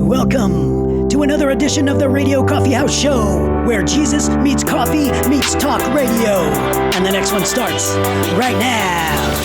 Welcome to another edition of the Radio Coffee House Show, where Jesus meets coffee meets talk radio. And the next one starts right now.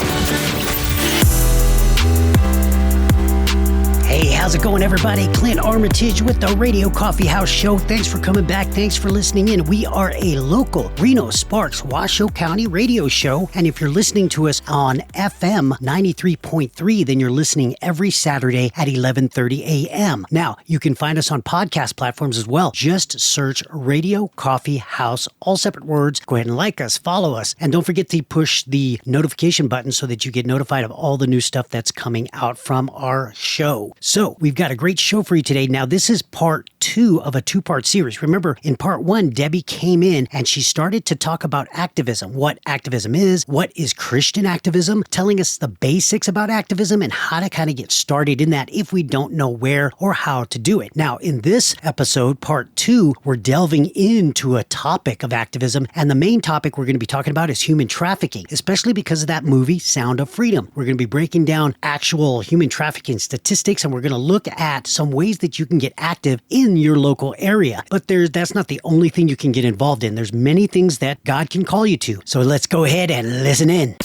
Hey, how's it going, everybody? Clint Armitage with the Radio Coffee House Show. Thanks for coming back. Thanks for listening in. We are a local Reno, Sparks, Washoe County radio show. And if you're listening to us on FM 93.3, then you're listening every Saturday at 11:30 a.m. Now, you can find us on podcast platforms as well. Just search Radio Coffee House, all separate words. Go ahead and like us, follow us, and don't forget to push the notification button so that you get notified of all the new stuff that's coming out from our show. So we've got a great show for you today. Now, this is part 2 of a 2-part series. Remember, in part 1, Debbie came in and she started to talk about activism, what activism is, what is Christian activism, telling us the basics about activism and how to kind of get started in that if we don't know where or how to do it. Now, in this episode, part 2, we're delving into a topic of activism, and the main topic we're going to be talking about is human trafficking, especially because of that movie, Sound of Freedom. We're going to be breaking down actual human trafficking statistics, and we're going to look at some ways that you can get active in your local area. But that's not the only thing you can get involved in. There's many things that God can call you to. So let's go ahead and listen in.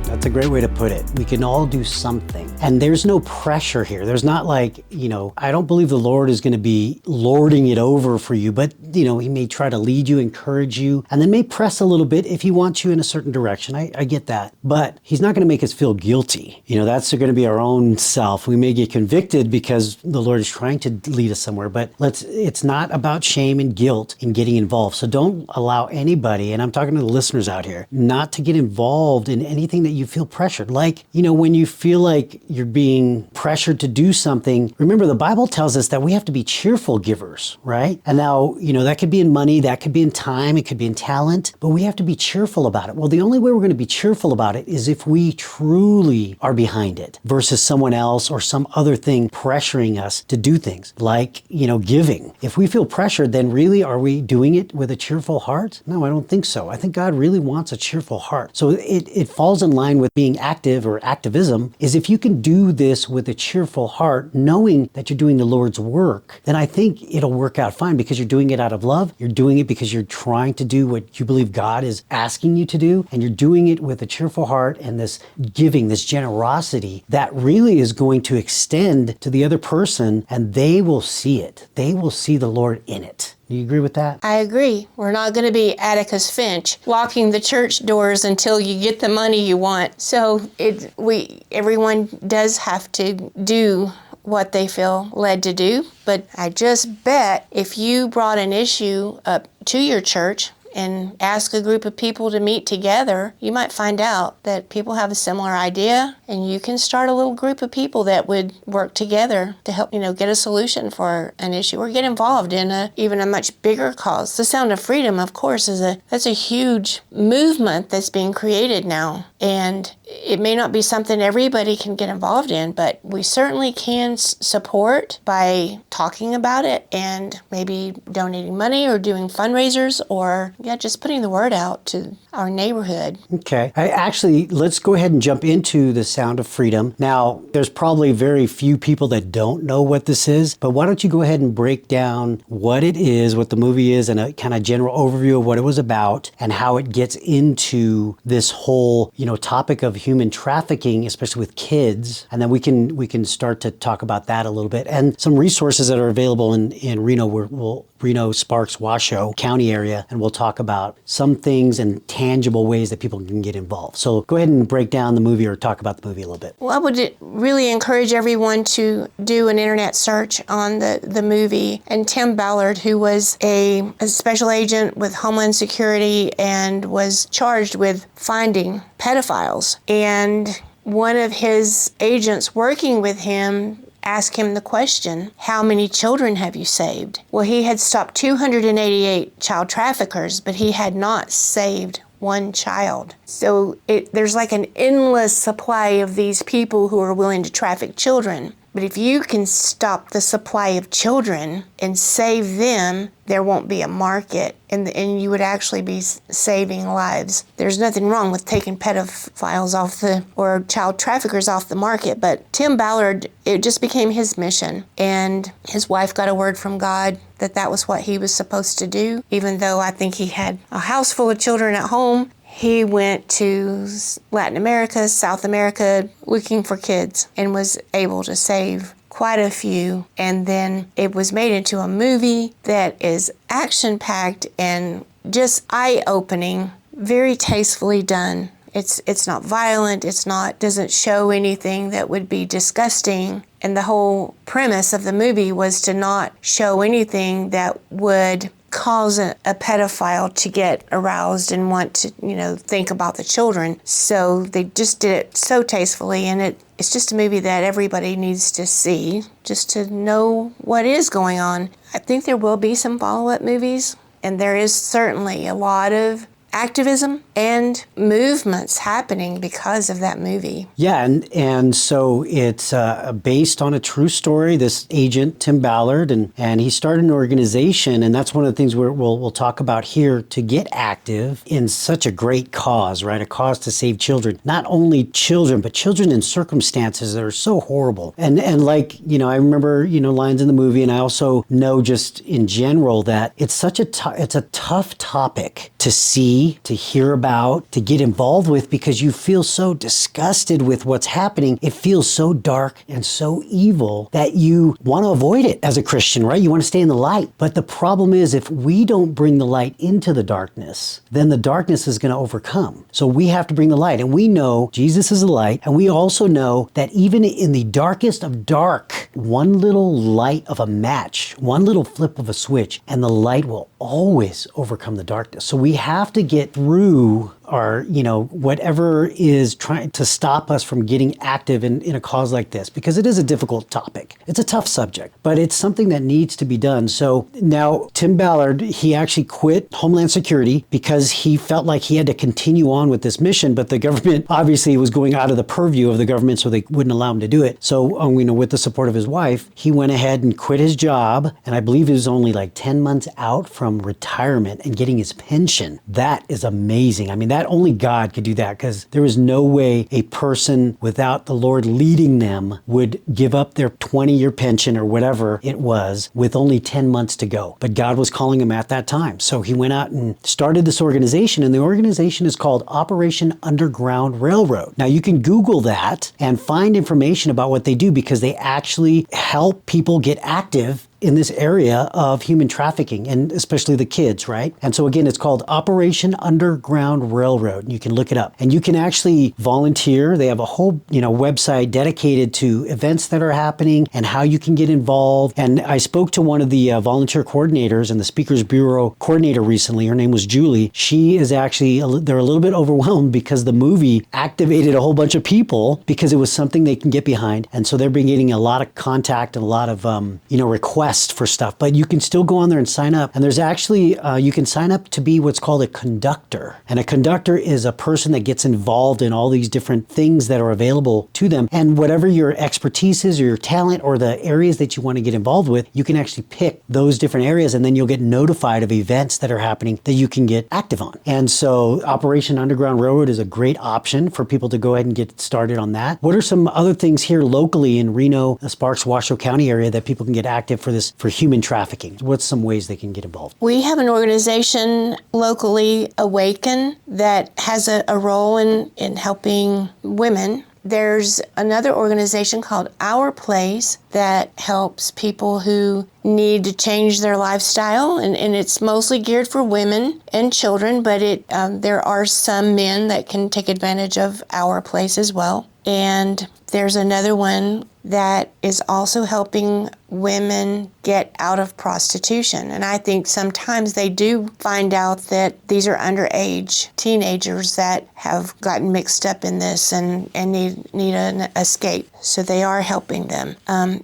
That's a great way to put it. We can all do something. And there's no pressure here. There's not like, I don't believe the Lord is going to be lording it over for you, but, he may try to lead you, encourage you, and then may press a little bit if he wants you in a certain direction. I get that. But he's not going to make us feel guilty. That's going to be our own self. We may get convicted because the Lord is trying to lead us somewhere, but it's not about shame and guilt in getting involved. So don't allow anybody, and I'm talking to the listeners out here, not to get involved in anything that you feel pressured. Like, when you feel like you're being pressured to do something, remember the Bible tells us that we have to be cheerful givers, right? And now, that could be in money, that could be in time, it could be in talent, but we have to be cheerful about it. Well, the only way we're going to be cheerful about it is if we truly are behind it versus someone else or some other thing pressuring us to do things like, giving. If we feel pressured, then really are we doing it with a cheerful heart? No, I don't think so. I think God really wants a cheerful heart. So it falls in line with being active or activism is if you can do this with a cheerful heart, knowing that you're doing the Lord's work, then I think it'll work out fine because you're doing it out of love. You're doing it because you're trying to do what you believe God is asking you to do. And you're doing it with a cheerful heart and this giving, this generosity that really is going to extend to the other person, and they will see it. They will see the Lord in it. Do you agree with that? I agree. We're not going to be Atticus Finch locking the church doors until you get the money you want. So everyone does have to do what they feel led to do. But I just bet if you brought an issue up to your church and ask a group of people to meet together, you might find out that people have a similar idea, and you can start a little group of people that would work together to help, get a solution for an issue or get involved in even a much bigger cause. The Sound of Freedom, of course, that's a huge movement that's being created now, and it may not be something everybody can get involved in, but we certainly can support by talking about it and maybe donating money or doing fundraisers or just putting the word out to our neighborhood. Okay. Let's go ahead and jump into the Sound of Freedom. Now, there's probably very few people that don't know what this is, but why don't you go ahead and break down what it is, what the movie is, and a kind of general overview of what it was about and how it gets into this whole, topic of human trafficking, especially with kids. And then we can start to talk about that a little bit and some resources that are available in Reno. Reno, Sparks, Washoe County area, and we'll talk about some things and tangible ways that people can get involved. So go ahead and break down the movie or talk about the movie a little bit. Well, I would really encourage everyone to do an internet search on the movie. And Tim Ballard, who was a special agent with Homeland Security and was charged with finding pedophiles. And one of his agents working with him asked him the question, how many children have you saved? Well, he had stopped 288 child traffickers, but he had not saved one child. So there's like an endless supply of these people who are willing to traffic children. But if you can stop the supply of children and save them, there won't be a market, and you would actually be saving lives. There's nothing wrong with taking pedophiles or child traffickers off the market, but Tim Ballard, it just became his mission, and his wife got a word from God that was what he was supposed to do. Even though I think he had a house full of children at home, he went to Latin America, South America, looking for kids, and was able to save quite a few. And then it was made into a movie that is action-packed and just eye-opening, very tastefully done. It's not violent, doesn't show anything that would be disgusting. And the whole premise of the movie was to not show anything that would cause a pedophile to get aroused and want to, think about the children. So they just did it so tastefully, and it's just a movie that everybody needs to see just to know what is going on. I think there will be some follow-up movies, and there is certainly a lot of activism and movements happening because of that movie. Yeah, and so it's based on a true story, this agent, Tim Ballard, and he started an organization, and that's one of the things we'll talk about here, to get active in such a great cause, right? A cause to save children. Not only children, but children in circumstances that are so horrible. And like, I remember, lines in the movie, and I also know just in general that it's it's a tough topic to see, to hear about, to get involved with, because you feel so disgusted with what's happening. It feels so dark and so evil that you want to avoid it as a Christian, right? You want to stay in the light. But the problem is, if we don't bring the light into the darkness, then the darkness is going to overcome. So we have to bring the light. And we know Jesus is the light. And we also know that even in the darkest of dark, one little light of a match, one little flip of a switch, and the light will always overcome the darkness. So we have to get through our, whatever is trying to stop us from getting active in a cause like this, because it is a difficult topic. It's a tough subject, but it's something that needs to be done. So now Tim Ballard, he actually quit Homeland Security because he felt like he had to continue on with this mission, but the government obviously was going out of the purview of the government, so they wouldn't allow him to do it. So, with the support of his wife, he went ahead and quit his job, and I believe he was only like 10 months out from retirement and getting his pension. That is amazing. That only God could do that, because there is no way a person without the Lord leading them would give up their 20-year pension or whatever it was with only 10 months to go. But God was calling him at that time. So he went out and started this organization, and the organization is called Operation Underground Railroad. Now you can Google that and find information about what they do, because they actually help people get active in this area of human trafficking, and especially the kids, right? And so again, it's called Operation Underground Railroad. You can look it up, and you can actually volunteer. They have a whole, website dedicated to events that are happening and how you can get involved. And I spoke to one of the volunteer coordinators and the Speakers Bureau coordinator recently. Her name was Julie. She is actually, they're a little bit overwhelmed because the movie activated a whole bunch of people, because it was something they can get behind. And so they're been getting a lot of contact and a lot of, requests for stuff, but you can still go on there and sign up. And there's actually, you can sign up to be what's called a conductor. And a conductor is a person that gets involved in all these different things that are available to them. And whatever your expertise is, or your talent, or the areas that you want to get involved with, you can actually pick those different areas, and then you'll get notified of events that are happening that you can get active on. And so Operation Underground Railroad is a great option for people to go ahead and get started on that. What are some other things here locally in Reno, Sparks, Washoe County area that people can get active for human trafficking? What's some ways they can get involved? We have an organization locally, Awaken, that has a role in helping women. There's another organization called Our Place that helps people who need to change their lifestyle, and it's mostly geared for women and children, but there are some men that can take advantage of Our Place as well. And there's another one that is also helping women get out of prostitution. And I think sometimes they do find out that these are underage teenagers that have gotten mixed up in this and need an escape. So they are helping them.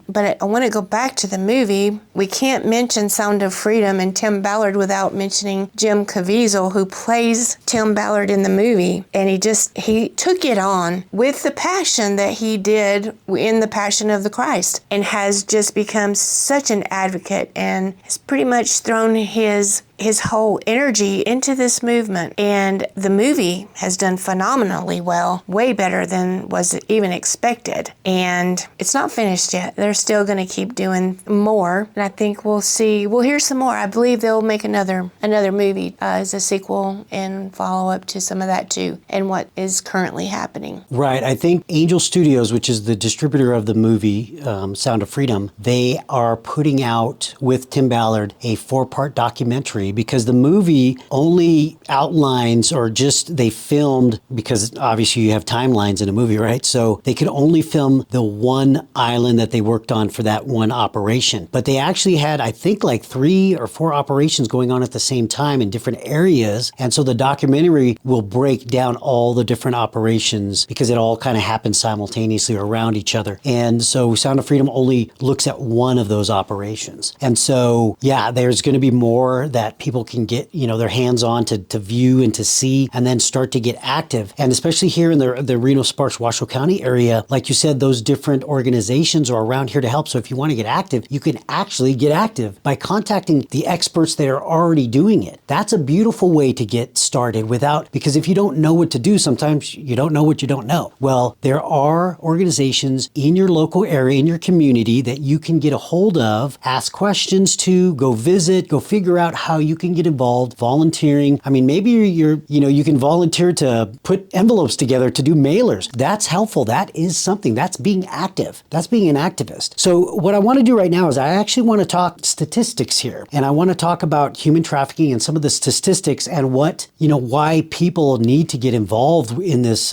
But I want to go back to the movie. We can't mention Sound of Freedom and Tim Ballard without mentioning Jim Caviezel, who plays Tim Ballard in the movie. And he took it on with the passion that he did in the Passion of the Christ, and has just become such an advocate and has pretty much thrown his whole energy into this movement. And the movie has done phenomenally well, way better than was even expected. And it's not finished yet. They're still going to keep doing more. And I think we'll hear some more. I believe they'll make another movie as a sequel and follow up to some of that too, and what is currently happening. Right. I think Angel Studios, which is the distributor of the movie Sound of Freedom, they are putting out with Tim Ballard a 4-part documentary, because the movie only outlines, or just they filmed, because obviously you have timelines in a movie, right? So they could only film the one island that they worked on for that one operation. But they actually had, I think, like 3 or 4 operations going on at the same time in different areas. And so the documentary will break down all the different operations, because it all kind of happens simultaneously around each other. And so Sound of Freedom only looks at one of those operations. And so, yeah, there's going to be more that people can get, their hands on to view and to see, and then start to get active. And especially here in the Reno, Sparks, Washoe County area, like you said, those different organizations are around here to help. So if you want to get active, you can actually get active by contacting the experts that are already doing it. That's a beautiful way to get started because if you don't know what to do, sometimes you don't know what you don't know. Well, there are organizations in your local area, in your community, that you can get a hold of, ask questions to, go visit, go figure out how you can get involved, volunteering. I mean, maybe you can volunteer to put envelopes together to do mailers. That's helpful. That is something. That's being active. That's being an activist. So what I want to do right now is I actually want to talk statistics here. And I want to talk about human trafficking and some of the statistics, and why people need to get involved in this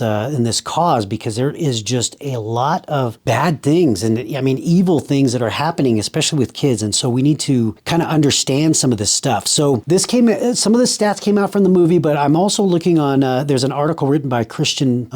cause, because there is just a lot of bad things and evil things that are happening, especially with kids. And so we need to kind of understand some of this stuff. So some of the stats came out from the movie, but I'm also looking on, there's an article written by the Christian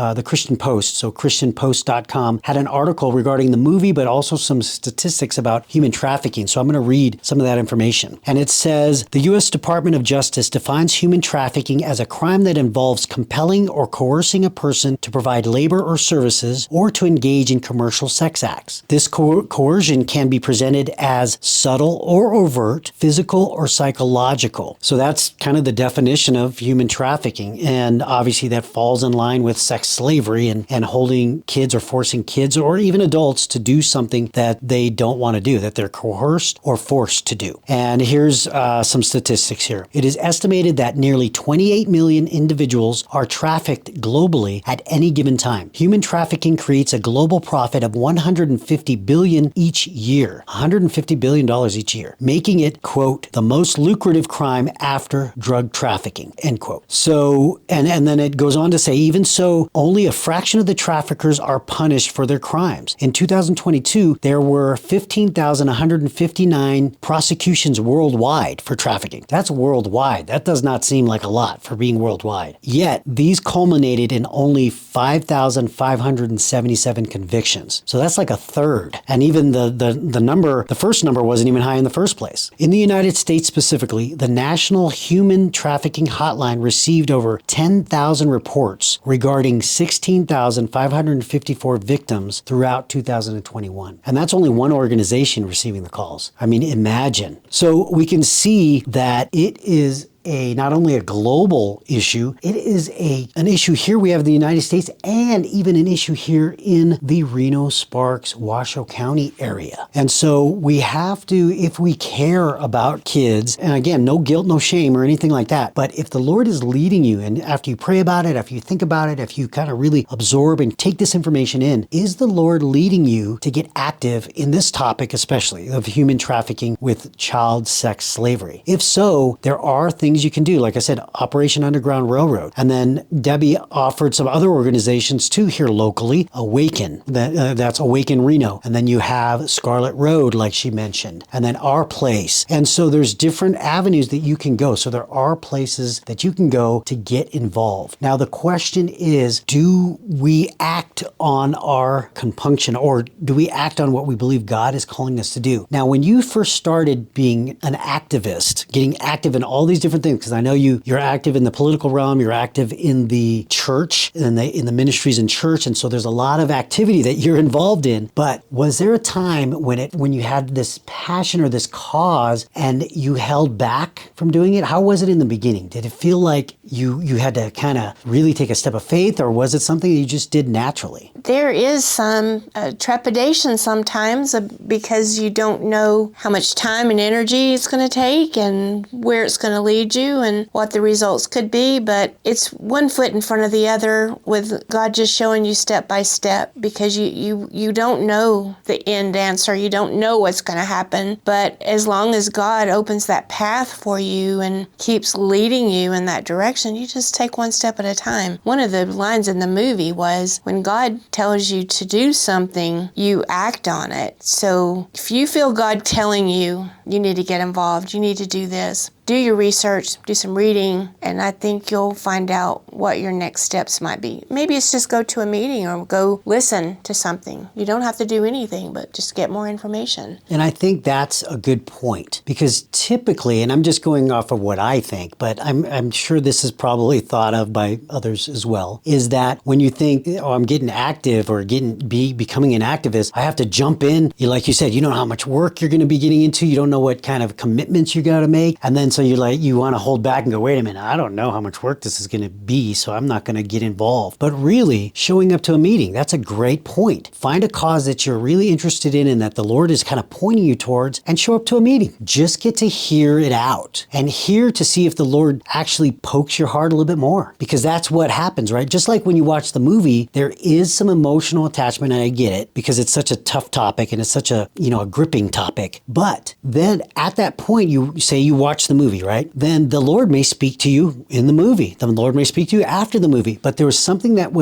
Post. So christianpost.com had an article regarding the movie, but also some statistics about human trafficking. So I'm going to read some of that information. And it says, the U.S. Department of Justice defines human trafficking as a crime that involves compelling or coercing a person to provide labor or services, or to engage in commercial sex acts. This coercion can be presented as subtle or overt, physical or psychological. So that's kind of the definition of human trafficking. And obviously that falls in line with sex slavery and holding kids or forcing kids or even adults to do something that they don't want to do, that they're coerced or forced to do. And here's some statistics here. It is estimated that nearly 28 million individuals are trafficked globally at any given time. Human trafficking creates a global profit of $150 billion each year, $150 billion each year, making it, quote, the most lucrative crime after drug trafficking, end quote. So, and then it goes on to say, even so, only a fraction of the traffickers are punished for their crimes. In 2022, there were 15,159 prosecutions worldwide for trafficking. That's worldwide. That does not seem like a lot for being worldwide. Yet, these culminated in only 5,577 convictions. So that's like a third. And even the first number wasn't even high in the first place. In the United States specifically, the National Human Trafficking Hotline received over 10,000 reports regarding 16,554 victims throughout 2021. And that's only one organization receiving the calls. I mean, imagine. So we can see that it is not only a global issue, it is an issue here we have in the United States, and even an issue here in the Reno, Sparks, Washoe County area. And so we have to, if we care about kids, and again, no guilt, no shame or anything like that, but if the Lord is leading you, and after you pray about it, after you think about it, if you kind of really absorb and take this information in, is the Lord leading you to get active in this topic, especially of human trafficking with child sex slavery? If so, there are things you can do. Like I said, Operation Underground Railroad. And then Debbie offered some other organizations too here locally. Awaken, that's Awaken Reno. And then you have Scarlet Road, like she mentioned. And then Our Place. And so there's different avenues that you can go. So there are places that you can go to get involved. Now the question is, do we act on our compunction, or do we act on what we believe God is calling us to do? Now, when you first started being an activist, getting active in all these different different things, because I know you're active in the political realm, you're active in the church, in the ministries in church, and so there's a lot of activity that you're involved in. But was there a time when you had this passion or this cause and you held back from doing it? How was it in the beginning? Did it feel like you had to kind of really take a step of faith, or was it something that you just did naturally? There is some trepidation sometimes because you don't know how much time and energy it's going to take and where it's going to lead you and what the results could be. But it's one foot in front of the other, with God just showing you step by step, because you don't know the end answer. You don't know what's going to happen. But as long as God opens that path for you and keeps leading you in that direction, you just take one step at a time. One of the lines in the movie was, when God tells you to do something, you act on it. So if you feel God telling you, you need to get involved, you need to do this, do your research, do some reading, and I think you'll find out what your next steps might be. Maybe it's just go to a meeting or go listen to something. You don't have to do anything, but just get more information. And I think that's a good point, because typically, and I'm just going off of what I think, but I'm sure this is probably thought of by others as well, is that when you think, oh, I'm getting active or becoming an activist, I have to jump in. Like you said, you don't know how much work you're going to be getting into. You don't know what kind of commitments you got to make. And then so you want to hold back and go, wait a minute, I don't know how much work this is going to be, so I'm not going to get involved. But really, showing up to a meeting, that's a great point. Find a cause that you're really interested in and that the Lord is kind of pointing you towards, and show up to a meeting. Just get to hear it out and hear to see if the Lord actually pokes your heart a little bit more, because that's what happens, right? Just like when you watch the movie, there is some emotional attachment, and I get it, because it's such a tough topic and it's such a gripping topic. But then at that point, you say you watch the movie, right? Then the Lord may speak to you in the movie. The Lord may speak to you after the movie. But there was something that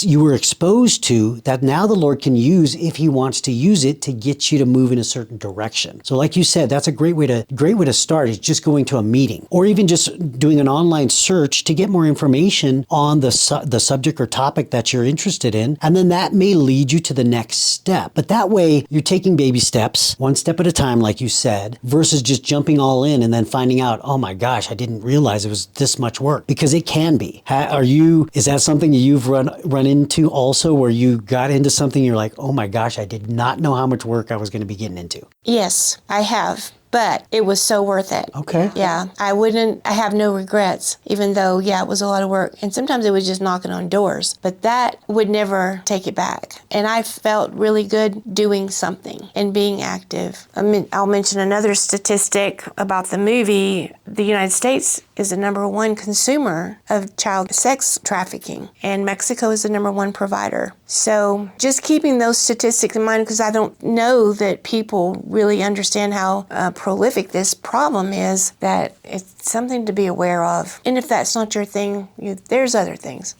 you were exposed to that now the Lord can use if He wants to use it to get you to move in a certain direction. So like you said, that's a great way to start, is just going to a meeting, or even just doing an online search to get more information on the subject or topic that you're interested in. And then that may lead you to the next step. But that way you're taking baby steps, one step at a time, like you said, versus just jumping all in and then finding out, oh my gosh, I didn't realize it was this much work, because it can be. Is that something you've run into also, where you got into something, you're like, oh my gosh, I did not know how much work I was going to be getting into? Yes, I have. But it was so worth it. Okay. Yeah, I have no regrets, even though, yeah, it was a lot of work. And sometimes it was just knocking on doors. But that would never take it back. And I felt really good doing something and being active. I'll mention another statistic about the movie. The United States is the #1 consumer of child sex trafficking, and Mexico is the #1 provider. So just keeping those statistics in mind, because I don't know that people really understand how prolific this problem is, that it's something to be aware of. And if that's not your thing, there's other things.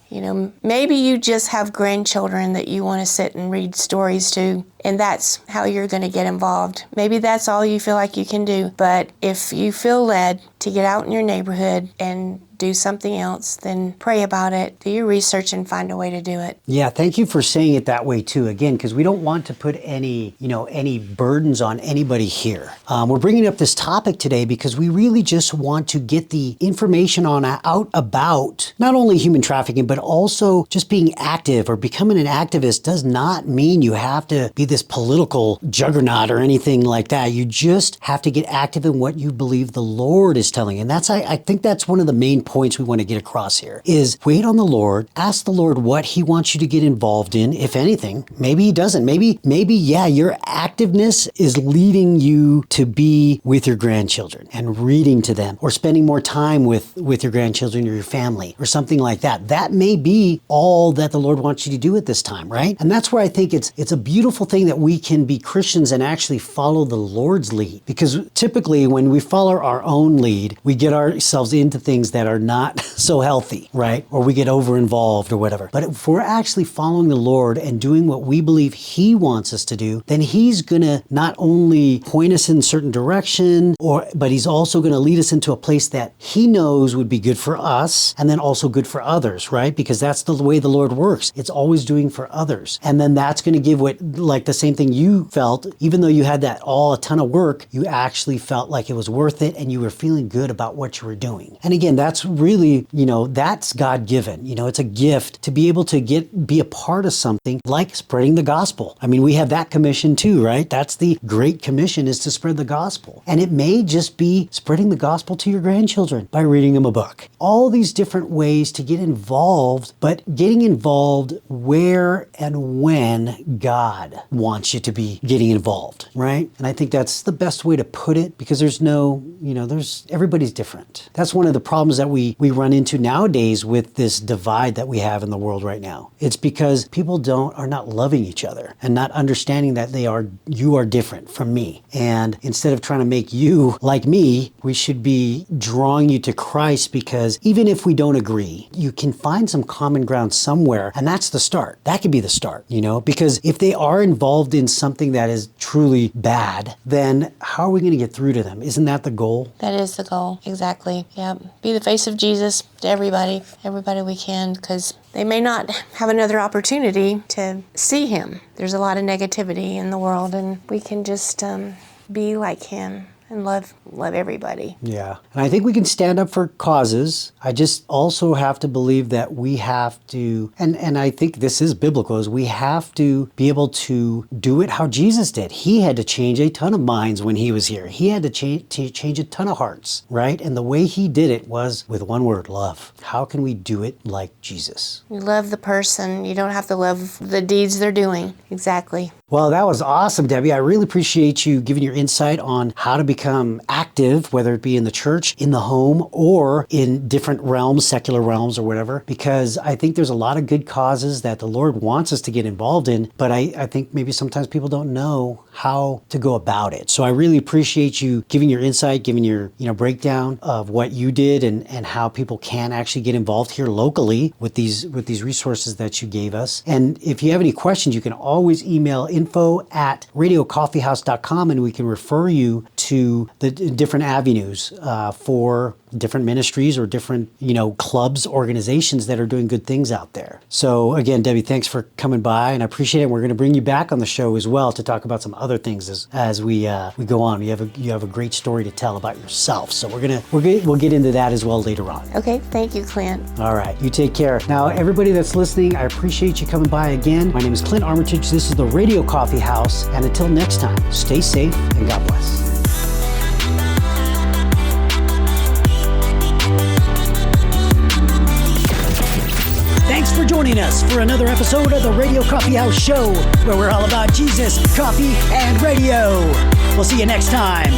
Maybe you just have grandchildren that you want to sit and read stories to, and that's how you're going to get involved. Maybe that's all you feel like you can do. But if you feel led to get out in your neighborhood and do something else, then pray about it, do your research, and find a way to do it. Yeah, thank you for saying it that way too. Again, because we don't want to put any burdens on anybody here. We're bringing up this topic today because we really just want to get the information out about not only human trafficking, but also just being active or becoming an activist does not mean you have to be this political juggernaut or anything like that. You just have to get active in what you believe the Lord is telling. And I think that's one of the main points we want to get across here, is wait on the Lord, ask the Lord what He wants you to get involved in, if anything. Maybe He doesn't. Maybe, yeah, your activeness is leading you to be with your grandchildren and reading to them, or spending more time with your grandchildren or your family, or something like that. That may be all that the Lord wants you to do at this time, right? And that's where I think it's a beautiful thing that we can be Christians and actually follow the Lord's lead. Because typically when we follow our own lead, we get ourselves into things that are are not so healthy, right? Or we get over involved or whatever. But if we're actually following the Lord and doing what we believe He wants us to do, then He's going to not only point us in a certain direction, but He's also going to lead us into a place that He knows would be good for us and then also good for others, right? Because that's the way the Lord works. It's always doing for others. And then that's going to give what, like the same thing you felt, even though you had that all a ton of work, you actually felt like it was worth it and you were feeling good about what you were doing. And again, that's really, that's God-given. It's a gift to be able to be a part of something like spreading the gospel. I mean, we have that commission too, right? That's the Great Commission, is to spread the gospel. And it may just be spreading the gospel to your grandchildren by reading them a book. All these different ways to get involved, but getting involved where and when God wants you to be getting involved, right? And I think that's the best way to put it, because there's everybody's different. That's one of the problems that we run into nowadays with this divide that we have in the world right now. It's because people are not loving each other and not understanding that you are different from me. And instead of trying to make you like me, we should be drawing you to Christ, because even if we don't agree, you can find some common ground somewhere, and that's the start. That could be the start, because if they are involved in something that is truly bad, then how are we going to get through to them? Isn't that the goal? That is the goal. Exactly. Yeah. Be the face of Jesus to everybody we can, because they may not have another opportunity to see Him. There's a lot of negativity in the world, and we can just be like Him and love everybody. Yeah. And I think we can stand up for causes. I just also have to believe that we have to, and I think this is biblical, is we have to be able to do it how Jesus did. He had to change a ton of minds when He was here. He had to change a ton of hearts, right? And the way He did it was with one word: love. How can we do it like Jesus? You love the person. You don't have to love the deeds they're doing. Exactly. Well, that was awesome, Debbie. I really appreciate you giving your insight on how to become active, whether it be in the church, in the home, or in different realms, secular realms or whatever, because I think there's a lot of good causes that the Lord wants us to get involved in, but I think maybe sometimes people don't know how to go about it. So I really appreciate you giving your insight, giving your breakdown of what you did and how people can actually get involved here locally with these resources that you gave us. And if you have any questions, you can always email info@radiocoffeehouse.com, and we can refer you to the different avenues for different ministries or different, clubs, organizations that are doing good things out there. So again, Debbie, thanks for coming by, and I appreciate it. We're going to bring you back on the show as well to talk about some other things as we go on. You have a great story to tell about yourself, so we'll get into that as well later on. Okay, thank you, Clint. All right, you take care. Now, everybody that's listening, I appreciate you coming by again. My name is Clint Armitage. This is the Radio Coffee House, and until next time, stay safe and God bless. Thanks for joining us for another episode of the Radio Coffee House Show, where we're all about Jesus, coffee, and radio. We'll see you next time.